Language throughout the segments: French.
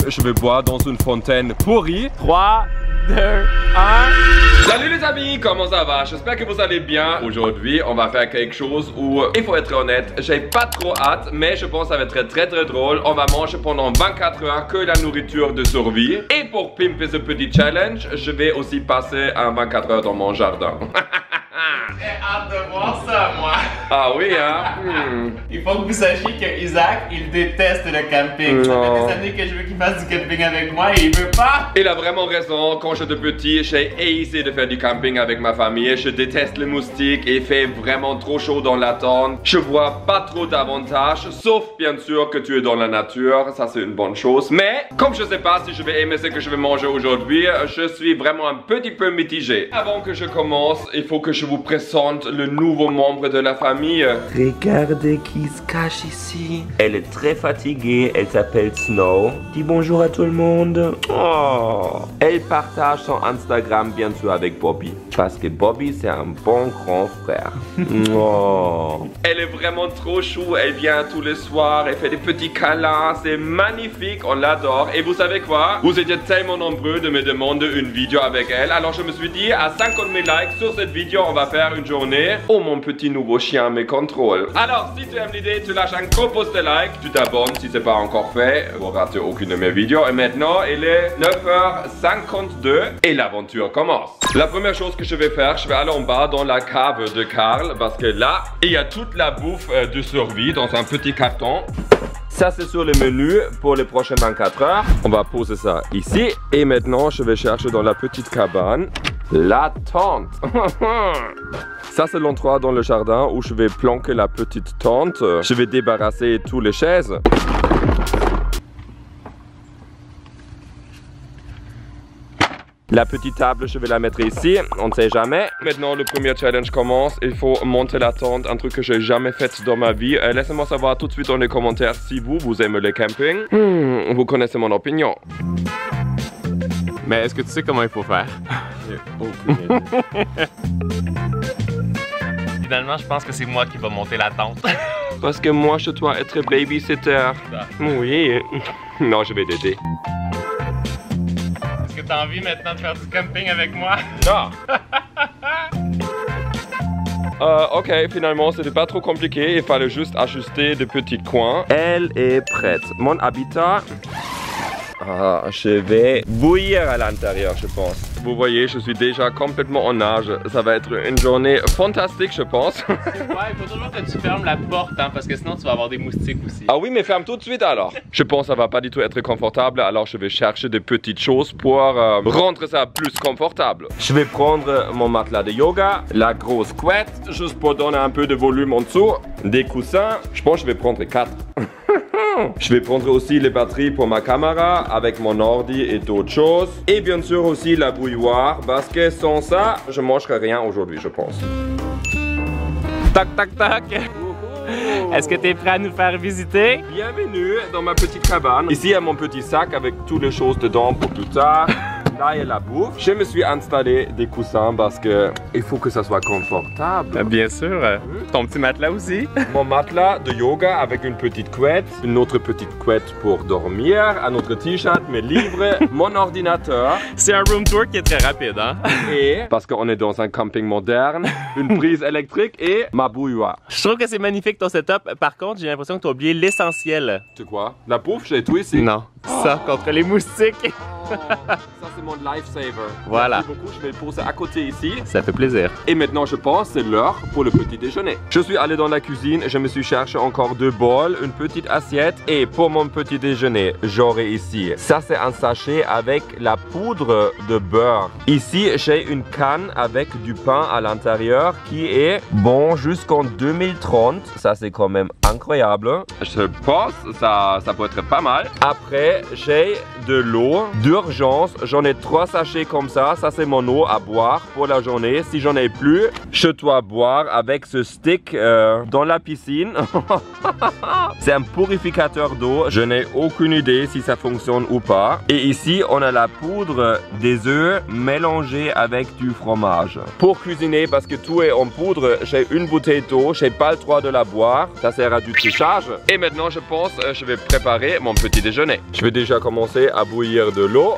Je vais boire dans une fontaine pourrie. 3, 2, 1. Salut les amis, comment ça va? J'espère que vous allez bien. Aujourd'hui, on va faire quelque chose où, il faut être honnête, j'ai pas trop hâte, mais je pense que ça va être très drôle. On va manger pendant 24 heures que la nourriture de survie. Et pour pimper ce petit challenge, je vais aussi passer un 24 heures dans mon jardin. J'ai hâte de voir ça, moi. Ah oui, hein? Il faut que vous sachiez que Isaac, il déteste le camping. Ça fait des années que je veux qu'il fasse du camping avec moi et il veut pas. Il a vraiment raison. Quand j'étais petit, j'ai essayé de faire du camping avec ma famille. Je déteste les moustiques et il fait vraiment trop chaud dans la tente. Je vois pas trop d'avantages, sauf bien sûr que tu es dans la nature. Ça, c'est une bonne chose. Mais, comme je sais pas si je vais aimer ce que je vais manger aujourd'hui, je suis vraiment un petit peu mitigé. Avant que je commence, il faut que je vous présente le nouveau membre de la famille. Regardez qui se cache ici. Elle est très fatiguée, elle s'appelle Snow. Dis bonjour à tout le monde. Oh. Elle partage son Instagram bien sûr avec Bobby. Parce que Bobby c'est un bon grand frère. Oh. Elle est vraiment trop chou, elle vient tous les soirs, elle fait des petits câlins, c'est magnifique, on l'adore. Et vous savez quoi? Vous étiez tellement nombreux de me demander une vidéo avec elle, alors je me suis dit à 50 000 likes sur cette vidéo, on va faire une journée où mon petit nouveau chien me contrôle. Alors si tu aimes l'idée, tu lâches un gros pouce de like, tu t'abonnes si c'est pas encore fait, vous ratez aucune de mes vidéos. Et maintenant, il est 9h52 et l'aventure commence. La première chose que je vais faire, je vais aller en bas dans la cave de Karl parce que là, il y a toute la bouffe de survie dans un petit carton. Ça, c'est sur le menu pour les prochaines 24 heures. On va poser ça ici. Et maintenant, je vais chercher dans la petite cabane la tente. Ça, c'est l'endroit dans le jardin où je vais planquer la petite tente. Je vais débarrasser toutes les chaises. La petite table, je vais la mettre ici, on ne sait jamais. Maintenant, le premier challenge commence. Il faut monter la tente, un truc que j'ai jamais fait dans ma vie. Laissez-moi savoir tout de suite dans les commentaires si vous aimez le camping. Vous connaissez mon opinion. Mais est-ce que tu sais comment il faut faire? J'ai aucune idée. Finalement, je pense que c'est moi qui va monter la tente. Parce que moi, je dois être babysitter. Oui. Non, je vais t'aider. Est-ce que tu as envie maintenant de faire du camping avec moi? Non. Ok, finalement, c'était pas trop compliqué. Il fallait juste ajuster de petits coins. Elle est prête. Mon habitat... je vais bouillir à l'intérieur, je pense. Vous voyez, je suis déjà complètement en nage. Ça va être une journée fantastique, je pense. Ouais, il faut toujours que tu fermes la porte, hein, parce que sinon tu vas avoir des moustiques aussi. Ah oui, mais ferme tout de suite alors. Je pense que ça va pas du tout être confortable, alors je vais chercher des petites choses pour rendre ça plus confortable. Je vais prendre mon matelas de yoga, la grosse couette, juste pour donner un peu de volume en dessous, des coussins. Je pense que je vais prendre 4. Je vais prendre aussi les batteries pour ma caméra avec mon ordi et d'autres choses. Et bien sûr aussi la bouilloire parce que sans ça, je ne mangerai rien aujourd'hui, je pense. Tac, tac, tac. Est-ce que tu es prêt à nous faire visiter? Bienvenue dans ma petite cabane. Ici, il y a mon petit sac avec toutes les choses dedans pour plus tard. Là, il y a la bouffe. Je me suis installé des coussins parce que il faut que ça soit confortable. Bien sûr. Ton petit matelas aussi. Mon matelas de yoga avec une petite couette, une autre petite couette pour dormir, un autre t-shirt, mes livres, mon ordinateur. C'est un room tour qui est très rapide, hein? Et, parce qu'on est dans un camping moderne, une prise électrique et ma bouilloire. Je trouve que c'est magnifique ton setup. Par contre, j'ai l'impression que tu as oublié l'essentiel. C'est quoi? La bouffe, j'ai tout ici. Non. Ça, contre les moustiques. Ça, c'est mon lifesaver. Voilà. Merci beaucoup, je vais le poser à côté ici. Ça fait plaisir. Et maintenant, je pense c'est l'heure pour le petit déjeuner. Je suis allé dans la cuisine, je me suis cherché encore 2 bols, une petite assiette. Et pour mon petit déjeuner, j'aurai ici. Ça, c'est un sachet avec la poudre de beurre. Ici, j'ai une canne avec du pain à l'intérieur qui est bon jusqu'en 2030. Ça, c'est quand même incroyable. Je pense ça peut être pas mal. Après, j'ai de l'eau d'urgence. J'en ai mets 3 sachets comme ça c'est mon eau à boire pour la journée. Si j'en ai plus, je dois boire avec ce stick dans la piscine. C'est un purificateur d'eau, je n'ai aucune idée si ça fonctionne ou pas. Et ici, on a la poudre des œufs mélangée avec du fromage. Pour cuisiner, parce que tout est en poudre, j'ai une bouteille d'eau, j'ai pas le droit de la boire, ça sert à du trichage. Et maintenant, je pense, je vais préparer mon petit déjeuner. Je vais déjà commencer à bouillir de l'eau.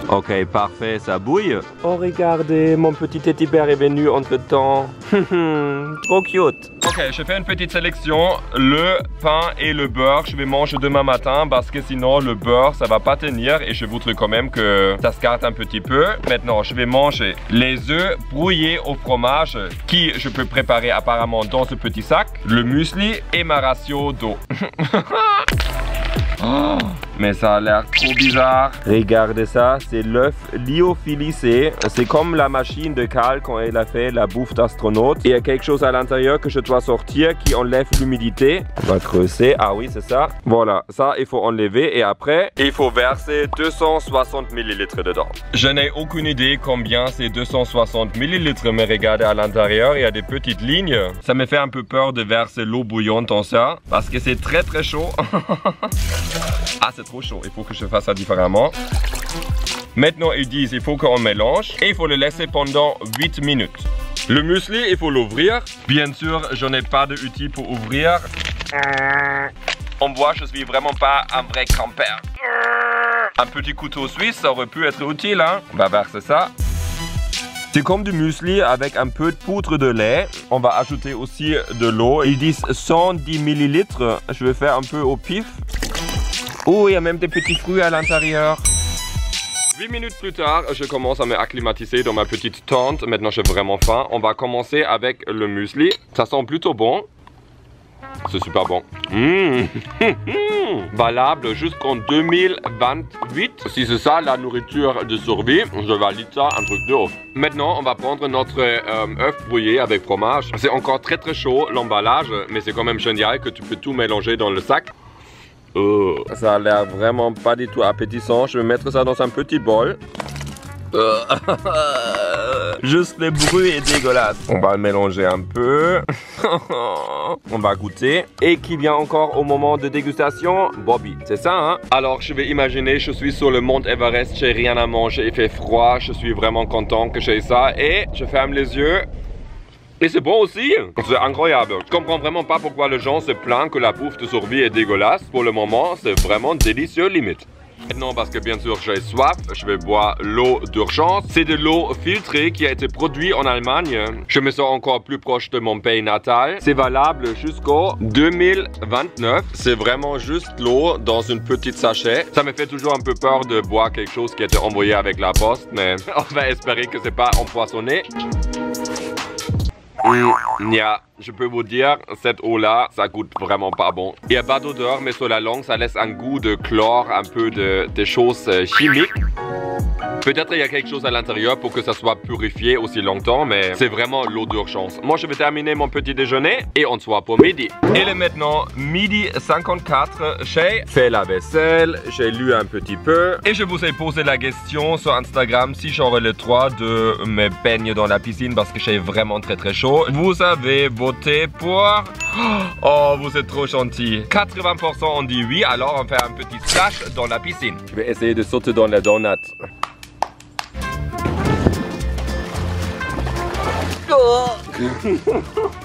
Ok, parfait, ça bouille. Oh, regardez, mon petit teddy bear est venu entre temps. Trop cute. Ok, je fais une petite sélection. Le pain et le beurre, je vais manger demain matin parce que sinon le beurre, ça va pas tenir et je voudrais quand même que ça se gâte un petit peu. Maintenant, je vais manger les œufs brouillés au fromage qui je peux préparer apparemment dans ce petit sac, le muesli et ma ratio d'eau. Oh, mais ça a l'air trop bizarre. Regardez ça, c'est l'œuf lyophilisé. C'est comme la machine de Carl quand elle a fait la bouffe d'astronaute. Et il y a quelque chose à l'intérieur que je dois sortir qui enlève l'humidité. On va creuser. Ah oui, c'est ça. Voilà, ça il faut enlever. Et après, il faut verser 260 ml dedans. Je n'ai aucune idée combien c'est 260 ml. Mais regardez à l'intérieur, il y a des petites lignes. Ça me fait un peu peur de verser l'eau bouillante dans ça. Parce que c'est très très chaud. Ah, c'est trop chaud, il faut que je fasse ça différemment. Maintenant, ils disent il faut qu'on mélange et il faut le laisser pendant 8 minutes. Le muesli, il faut l'ouvrir. Bien sûr, je n'ai pas d'outil pour ouvrir. En bois, je suis vraiment pas un vrai grand-père. Un petit couteau suisse, ça aurait pu être utile, hein. On va verser ça. C'est comme du muesli avec un peu de poudre de lait. On va ajouter aussi de l'eau. Ils disent 110 ml. Je vais faire un peu au pif. Oh, il y a même des petits fruits à l'intérieur. 8 minutes plus tard, je commence à me acclimatiser dans ma petite tente. Maintenant, j'ai vraiment faim. On va commencer avec le muesli. Ça sent plutôt bon. C'est super bon. Valable jusqu'en 2028. Si c'est ça la nourriture de survie, je valide ça, un truc de ouf. Maintenant, on va prendre notre œuf brouillé avec fromage. C'est encore très très chaud l'emballage, mais c'est quand même génial que tu peux tout mélanger dans le sac. Ça a l'air vraiment pas du tout appétissant. Je vais mettre ça dans un petit bol. Juste le bruit est dégueulasse. On va le mélanger un peu. On va goûter. Et qui vient encore au moment de dégustation? Bobby, c'est ça, hein? Alors, je vais imaginer, je suis sur le mont Everest, j'ai rien à manger, il fait froid, je suis vraiment content que j'ai ça. Et je ferme les yeux. Et c'est bon aussi, c'est incroyable. Je comprends vraiment pas pourquoi les gens se plaignent que la bouffe de survie est dégueulasse. Pour le moment, c'est vraiment délicieux limite. Maintenant, parce que bien sûr j'ai soif, je vais boire l'eau d'urgence. C'est de l'eau filtrée qui a été produite en Allemagne. Je me sens encore plus proche de mon pays natal. C'est valable jusqu'au 2029. C'est vraiment juste l'eau dans une petite sachet. Ça me fait toujours un peu peur de boire quelque chose qui a été envoyé avec la poste, mais on va espérer que c'est pas empoisonné. Je peux vous dire, cette eau-là, ça goûte vraiment pas bon. Il n'y a pas d'odeur, mais sur la langue, ça laisse un goût de chlore, un peu de choses chimiques. Peut-être il y a quelque chose à l'intérieur pour que ça soit purifié aussi longtemps, mais c'est vraiment l'eau d'urgence. Moi, je vais terminer mon petit déjeuner et on se voit pour midi. Il est maintenant midi 54. J'ai fait la vaisselle, j'ai lu un petit peu et je vous ai posé la question sur Instagram si j'aurais le droit de me baigner dans la piscine parce que j'ai vraiment très très chaud. Vous avez voté pour... Oh, vous êtes trop gentil. 80% ont dit oui, alors on fait un petit splash dans la piscine. Je vais essayer de sauter dans la donut.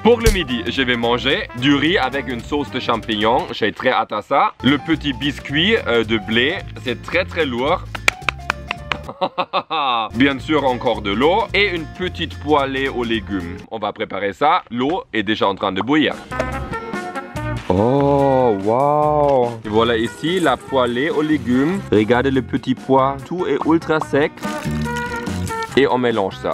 Pour le midi, je vais manger du riz avec une sauce de champignons. J'ai très hâte à ça. Le petit biscuit de blé, c'est très très lourd. Bien sûr, encore de l'eau et une petite poêlée aux légumes. On va préparer ça. L'eau est déjà en train de bouillir. Oh, wow! Voilà ici la poêlée aux légumes. Regardez le petit pois. Tout est ultra sec. Et on mélange ça.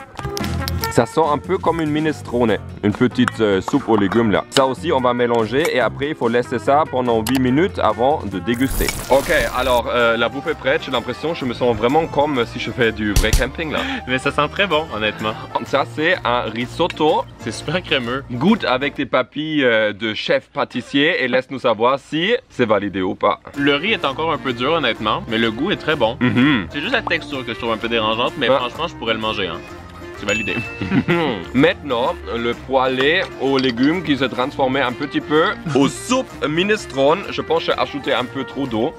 Ça sent un peu comme une minestrone, une petite soupe aux légumes là. Ça aussi, on va mélanger et après, il faut laisser ça pendant 8 minutes avant de déguster. Ok, alors la bouffe est prête. J'ai l'impression que je me sens vraiment comme si je fais du vrai camping là. Mais ça sent très bon, honnêtement. Ça, c'est un risotto. C'est super crémeux. Goûte avec tes papilles de chef pâtissier et laisse-nous savoir si c'est validé ou pas. Le riz est encore un peu dur, honnêtement, mais le goût est très bon. C'est juste la texture que je trouve un peu dérangeante, mais franchement, je pourrais le manger. Hein. C'est validé. Maintenant, le poêlé aux légumes qui s'est transformé un petit peu aux soupes minestrone. Je pense que j'ai ajouté un peu trop d'eau.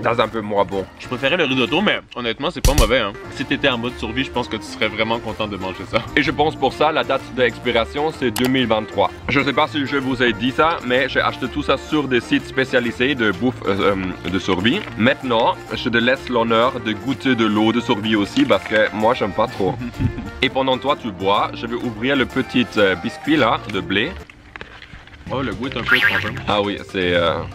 C'est un peu moins bon. Je préférais le risotto, mais honnêtement, c'est pas mauvais. Hein. Si t'étais en mode survie, je pense que tu serais vraiment content de manger ça. Et je pense pour ça, la date d'expiration, c'est 2023. Je sais pas si je vous ai dit ça, mais j'ai acheté tout ça sur des sites spécialisés de bouffe de survie. Maintenant, je te laisse l'honneur de goûter de l'eau de survie aussi, parce que moi, j'aime pas trop. Et pendant toi, tu bois, je vais ouvrir le petit biscuit là, de blé. Oh, le goût est un peu étrange. Ah oui, c'est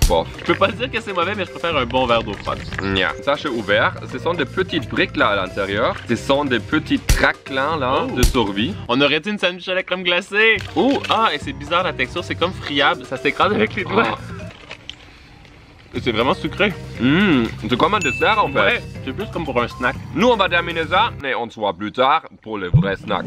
bof. Je peux pas dire que c'est mauvais, mais je préfère un bon verre d'eau froide. Yeah. Ça, j'ai ouvert. Ce sont des petites briques là à l'intérieur. Ce sont des petits craquelins là de survie. On aurait dit une sandwich à la crème glacée. Oh, ah, et c'est bizarre la texture, c'est comme friable. Ça s'écrase avec les doigts. Et c'est vraiment sucré. C'est comme un dessert en fait. Ouais, c'est plus comme pour un snack. Nous, on va terminer ça, mais on se voit plus tard pour le vrai snack.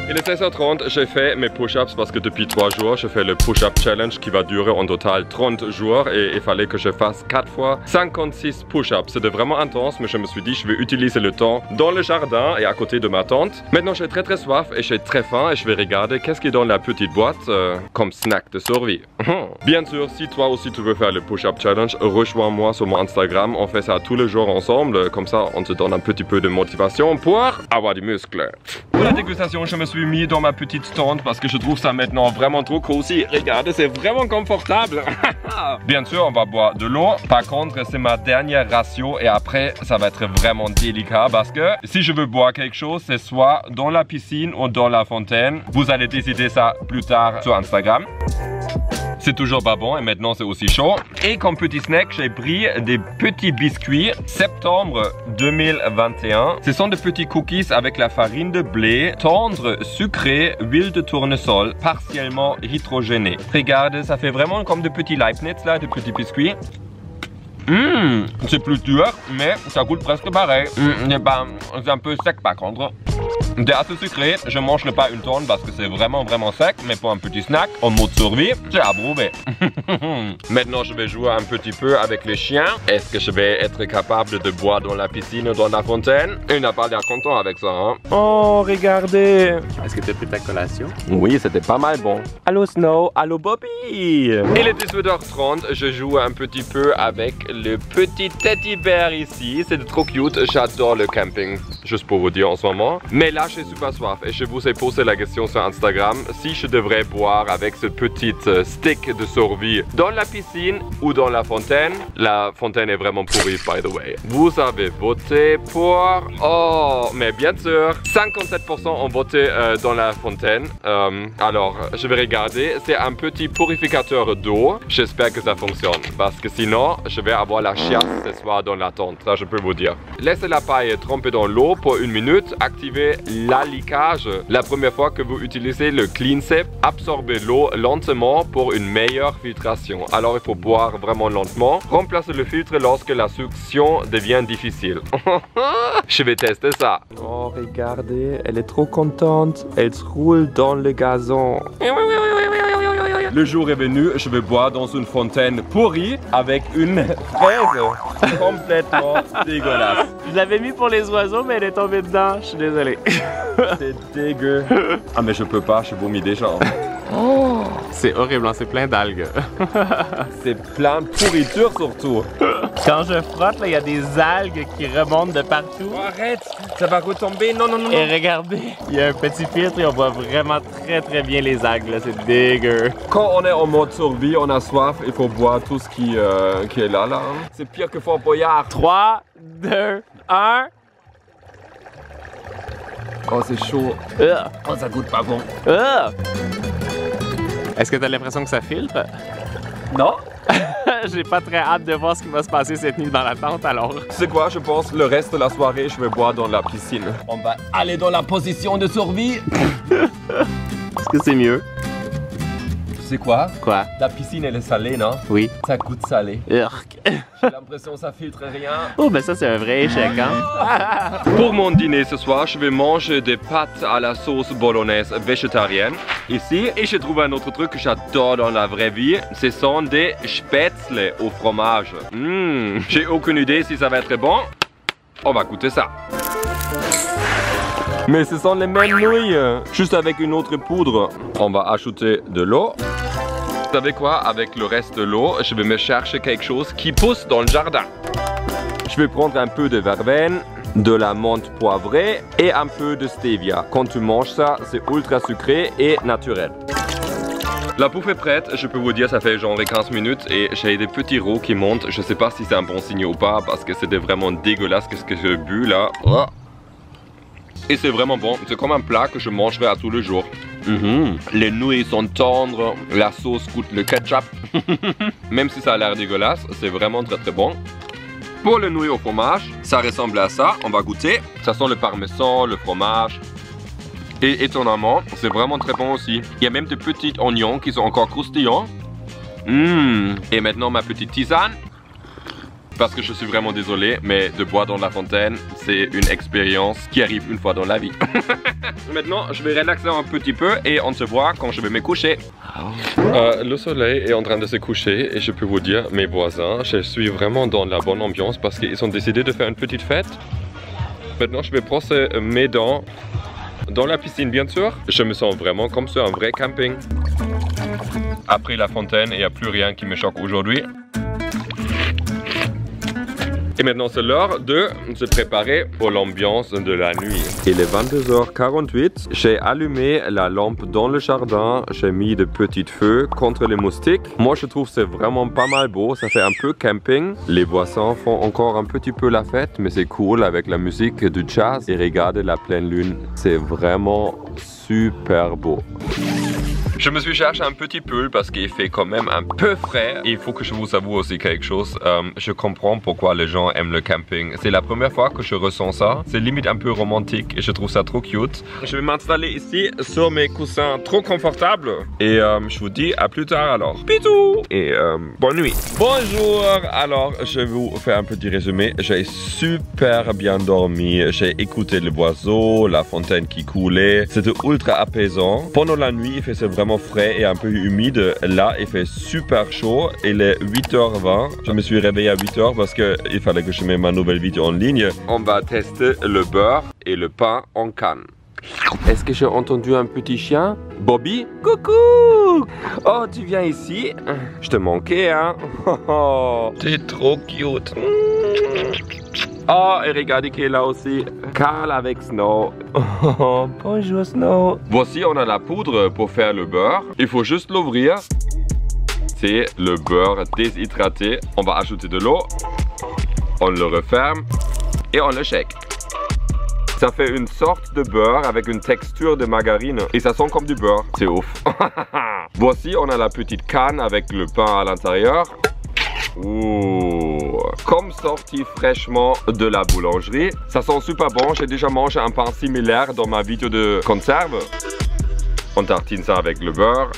Il est 16h30, j'ai fait mes push-ups parce que depuis 3 jours, je fais le push-up challenge qui va durer en total 30 jours et il fallait que je fasse 4 fois 56 push-ups. C'était vraiment intense, mais je me suis dit je vais utiliser le temps dans le jardin et à côté de ma tante. Maintenant, j'ai très soif et j'ai très faim et je vais regarder qu'est-ce qui est dans la petite boîte comme snack de survie. Bien sûr, si toi aussi tu veux faire le push-up challenge, rejoins-moi sur mon Instagram. On fait ça tous les jours ensemble, comme ça on te donne un petit peu de motivation pour avoir du muscle. Pour la dégustation, je me suis mis dans ma petite tente parce que je trouve ça maintenant vraiment trop cozy. Regardez, c'est vraiment confortable. Bien sûr, on va boire de l'eau. Par contre, c'est ma dernière ratio et après, ça va être vraiment délicat parce que si je veux boire quelque chose, c'est soit dans la piscine ou dans la fontaine. Vous allez décider ça plus tard sur Instagram. C'est toujours pas bon et maintenant c'est aussi chaud. Et comme petit snack, j'ai pris des petits biscuits septembre 2021. Ce sont des petits cookies avec la farine de blé, tendre, sucré, huile de tournesol, partiellement hydrogénée. Regardez, ça fait vraiment comme des petits Leibniz là, des petits biscuits. C'est plus dur, mais ça goûte presque pareil. C'est un peu sec par contre. C'est assez sucré, je mange pas une tonne parce que c'est vraiment sec, mais pour un petit snack, en mode survie, c'est approuvé. Maintenant, je vais jouer un petit peu avec les chiens. Est-ce que je vais être capable de boire dans la piscine ou dans la fontaine? Il n'a pas l'air content avec ça, hein? Oh, regardez! Est-ce que tu as pris ta collation? Oui, c'était pas mal bon. Allô Snow, allô Bobby! Il est 18h30, je joue un petit peu avec le petit teddy bear ici. C'est trop cute, j'adore le camping, juste pour vous dire en ce moment. Mais là, j'ai super soif et je vous ai posé la question sur Instagram si je devrais boire avec ce petit stick de survie dans la piscine ou dans la fontaine. La fontaine est vraiment pourrie, by the way. Vous avez voté pour... Oh, mais bien sûr, 57% ont voté dans la fontaine. Alors, je vais regarder. C'est un petit purificateur d'eau. J'espère que ça fonctionne parce que sinon, je vais avoir la chiasse ce soir dans la tente. Ça, je peux vous dire. Laissez la paille tremper dans l'eau pour 1 minute. Activez l'alicage. La première fois que vous utilisez le CleanSip, absorbez l'eau lentement pour une meilleure filtration. Alors il faut boire vraiment lentement. Remplacez le filtre lorsque la succion devient difficile. Je vais tester ça. Oh, regardez, elle est trop contente. Elle se roule dans le gazon. Le jour est venu, je vais boire dans une fontaine pourrie avec une fraise complètement dégueulasse. Je l'avais mis pour les oiseaux, mais elle est tombée dedans. Je suis désolé. C'est dégueu. Ah mais je peux pas, je vomis déjà. Oh, c'est horrible, hein, c'est plein d'algues. C'est plein de pourriture surtout. Quand je frotte, il y a des algues qui remontent de partout. Oh, arrête, ça va retomber. Non. Et regardez, il y a un petit filtre et on voit vraiment très bien les algues, là, c'est dégueu. Quand on est en mode survie, on a soif, il faut boire tout ce qui est là. Hein. C'est pire que Fort Boyard. 3, 2, 1... Oh, c'est chaud. Oh, ça goûte pas bon. Est-ce que t'as l'impression que ça filtre? Non. J'ai pas très hâte de voir ce qui va se passer cette nuit dans la tente alors. C'est quoi, je pense, le reste de la soirée, je vais boire dans la piscine. On va aller dans la position de survie. Est-ce que c'est mieux? C'est quoi? Quoi? La piscine, elle est salée, non? Oui. Ça goûte salé. Urk. J'ai l'impression que ça filtre rien. Oh, ben ça, c'est un vrai échec, hein? Pour mon dîner ce soir, je vais manger des pâtes à la sauce bolognaise végétarienne. Ici, et j'ai trouvé un autre truc que j'adore dans la vraie vie. Ce sont des spätzle au fromage. J'ai aucune idée si ça va être bon. On va goûter ça. Mais ce sont les mêmes nouilles, juste avec une autre poudre. On va ajouter de l'eau. Vous savez quoi? Avec le reste de l'eau, je vais me chercher quelque chose qui pousse dans le jardin. Je vais prendre un peu de verveine, de la menthe poivrée et un peu de stevia. Quand tu manges ça, c'est ultra sucré et naturel. La bouffe est prête, je peux vous dire, ça fait genre 15 minutes et j'ai des petits rots qui montent. Je sais pas si c'est un bon signe ou pas parce que c'était vraiment dégueulasse ce que j'ai bu là. Oh. Et c'est vraiment bon, c'est comme un plat que je mangerai à tous les jours. Les nouilles sont tendres, la sauce goûte le ketchup. Même si ça a l'air dégueulasse, c'est vraiment très très bon. Pour les nouilles au fromage, ça ressemble à ça, on va goûter. Ça sent le parmesan, le fromage. Et étonnamment, c'est vraiment très bon aussi. Il y a même des petits oignons qui sont encore croustillants. Et maintenant ma petite tisane. Parce que je suis vraiment désolé, mais de boire dans la fontaine, c'est une expérience qui arrive une fois dans la vie. Maintenant, je vais relaxer un petit peu et on se voit quand je vais me coucher. Le soleil est en train de se coucher et je peux vous dire, mes voisins, je suis vraiment dans la bonne ambiance parce qu'ils ont décidé de faire une petite fête. Maintenant, je vais brosser mes dents dans la piscine, bien sûr. Je me sens vraiment comme sur un vrai camping. Après la fontaine, il n'y a plus rien qui me choque aujourd'hui. Et maintenant c'est l'heure de se préparer pour l'ambiance de la nuit. Il est 22h48, j'ai allumé la lampe dans le jardin, j'ai mis de petits feux contre les moustiques. Moi je trouve c'est vraiment pas mal beau, ça fait un peu camping. Les voisins font encore un petit peu la fête, mais c'est cool avec la musique du jazz. Et regardez la pleine lune, c'est vraiment super beau. Je me suis cherché un petit pull parce qu'il fait quand même un peu frais. Et il faut que je vous avoue aussi quelque chose. Je comprends pourquoi les gens aiment le camping. C'est la première fois que je ressens ça. C'est limite un peu romantique et je trouve ça trop cute. Je vais m'installer ici sur mes coussins trop confortables. Et je vous dis à plus tard alors. Bisous et bonne nuit. Bonjour. Alors je vais vous faire un petit résumé. J'ai super bien dormi. J'ai écouté les oiseaux, la fontaine qui coulait. C'était ultra apaisant. Pendant la nuit, il faisait vraiment frais et un peu humide. Là, il fait super chaud. Il est 8h20. Je me suis réveillé à 8h parce qu'il fallait que je mette ma nouvelle vidéo en ligne. On va tester le beurre et le pain en canne. Est-ce que j'ai entendu un petit chien? Bobby? Coucou! Oh, tu viens ici? Je te manquais, hein? T'es trop cute. Oh, et regardez qui est là aussi. Carl avec Snow. Oh, bonjour Snow. Voici, on a la poudre pour faire le beurre. Il faut juste l'ouvrir. C'est le beurre déshydraté. On va ajouter de l'eau. On le referme. Et on le shake. Ça fait une sorte de beurre avec une texture de margarine. Et ça sent comme du beurre. C'est ouf. Voici, on a la petite canne avec le pain à l'intérieur. Ouh, comme sorti fraîchement de la boulangerie. Ça sent super bon. J'ai déjà mangé un pain similaire dans ma vidéo de conserve. On tartine ça avec le beurre.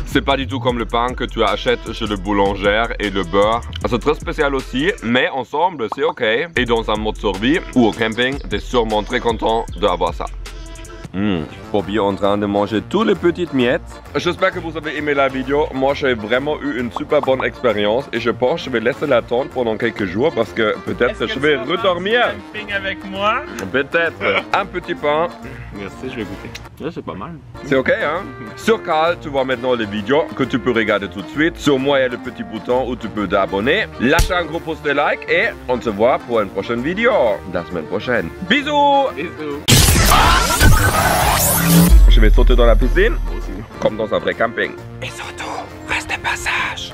C'est pas du tout comme le pain que tu achètes chez le boulanger et le beurre. C'est très spécial aussi, mais ensemble c'est ok. Et dans un mode survie ou au camping, t'es sûrement très content d'avoir ça. Bobby est en train de manger toutes les petites miettes. J'espère que vous avez aimé la vidéo. Moi j'ai vraiment eu une super bonne expérience et je pense que je vais laisser la tente pendant quelques jours parce que peut-être je vais redormir. Camping avec moi? Peut-être. Un petit pain. Merci, je vais goûter. Là c'est pas mal. C'est ok hein? Sur Carl, tu vois maintenant les vidéos que tu peux regarder tout de suite. Sur moi, il y a le petit bouton où tu peux t'abonner. Lâche un gros pouce de like et on se voit pour une prochaine vidéo la semaine prochaine. Bisous! Bisous. Je vais sauter dans la piscine, comme dans un vrai camping. Et surtout, restez pas sage.